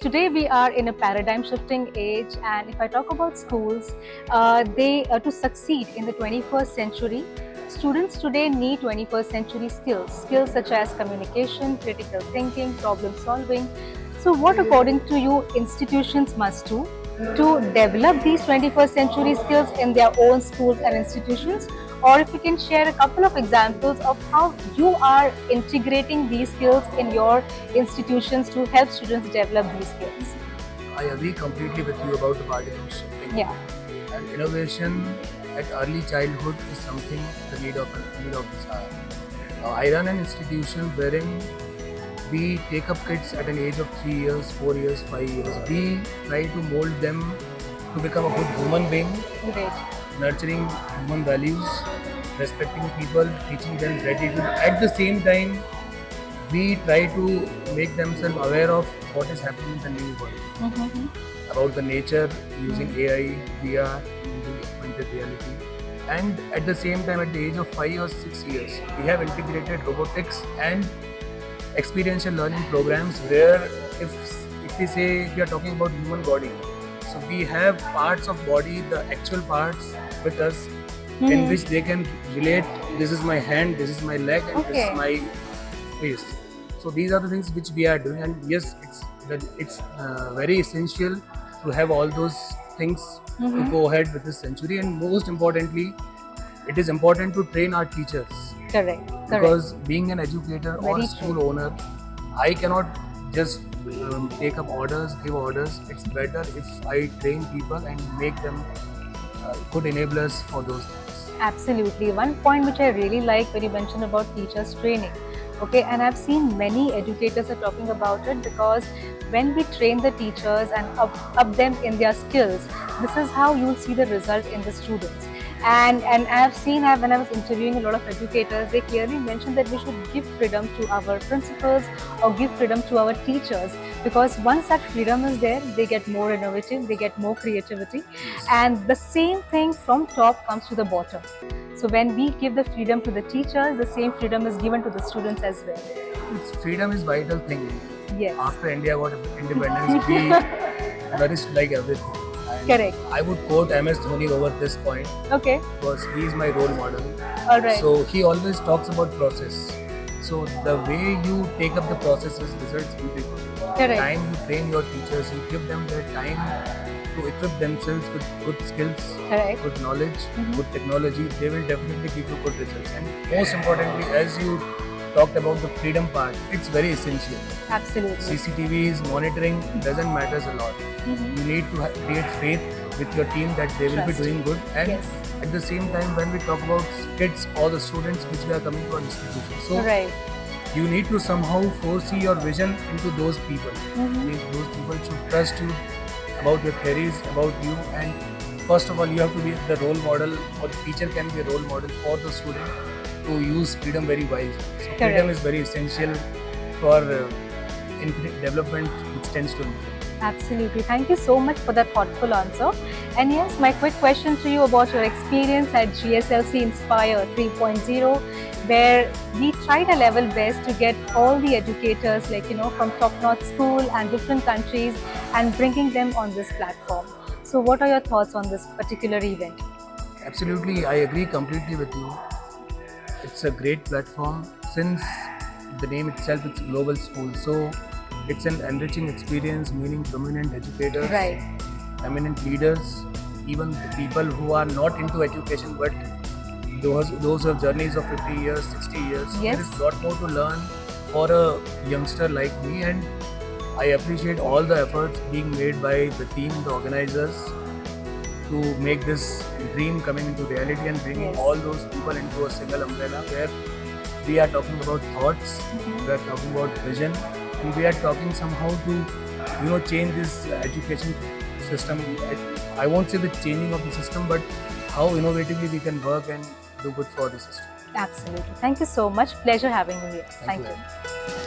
today we are in a paradigm shifting age, and if I talk about schools, they to succeed in the 21st century, students today need 21st century skills such as communication, critical thinking, problem solving. So what according to you institutions must do to develop these 21st century skills in their own schools and institutions? Or if you can share a couple of examples of how you are integrating these skills in your institutions to help students develop these skills. I agree completely with you about the paradigm shifting. Yeah. And innovation at early childhood is something the need of this hour. I run an institution wherein we take up kids at an age of 3 years, 4 years, 5 years. We try to mold them to become a good human being. Great. Nurturing human values, respecting people, teaching them gratitude. At the same time, we try to make themselves aware of what is happening in the new world, about the nature, using AI, VR, using augmented reality. And at the same time, at the age of 5 or 6 years, we have integrated robotics and experiential learning programs where if we say we are talking about human body, so we have parts of body, the actual parts with us, in which they can relate, this is my hand, this is my leg, and this is my face. So these are the things which we are doing, and yes, it's very essential to have all those things to go ahead with this century. And most importantly, it is important to train our teachers. Correct. Because being an educator or Very school true. owner, I cannot just take up orders, give orders. It's better if I train people and make them good enablers for those things. Absolutely. One point which I really like when you mentioned about teachers training. Okay, and I've seen many educators are talking about it, because when we train the teachers and up them in their skills, this is how you'll see the result in the students. And I've seen when I was interviewing a lot of educators, they clearly mentioned that we should give freedom to our principals or give freedom to our teachers, because once that freedom is there, they get more innovative, they get more creativity, and the same thing from top comes to the bottom. So when we give the freedom to the teachers, the same freedom is given to the students as well. Freedom is vital thing. Yes. After India got independence, we nourished like everything. And Correct. I would quote MS Dhoni over this point, Okay. because he is my role model. All right. So he always talks about process. So the way you take up the processes, results will be good. Correct. Time you train your teachers, you give them the time to equip themselves with good skills, Correct. good knowledge, good technology, they will definitely give you good results. And most importantly, as you talked about the freedom part, it's very essential. Absolutely. CCTVs, monitoring doesn't matter a lot. You need to create faith with your team that they will be Trust. doing good. And Yes. at the same time, when we talk about kids or the students which we are coming to our institution, so Right. you need to somehow foresee your vision into those people. I mean, those people should trust you about your theories, about you, and first of all, you have to be the role model, or the teacher can be a role model for the student to use freedom very wisely. So freedom is very essential for infinite development, which tends to improve. Absolutely. Thank you so much for that thoughtful answer. And yes, my quick question to you about your experience at GSLC Inspire 3.0, where we tried our level best to get all the educators, from top-notch school and different countries, and bringing them on this platform. So what are your thoughts on this particular event? Absolutely, I agree completely with you. It's a great platform. Since the name itself, it's global school, so it's an enriching experience, meaning prominent educators, Right. eminent leaders, even the people who are not into education, but those have journeys of 50 years, 60 years. Yes. There is a lot more to learn for a youngster like me, and I appreciate all the efforts being made by the team, the organizers, to make this dream coming into reality and bringing all those people into a single umbrella, where we are talking about thoughts, we are talking about vision, and we are talking somehow to change this education system. I won't say the changing of the system, but how innovatively we can work and do good for the system. Absolutely. Thank you so much. Pleasure having you here. Thank you. Very much.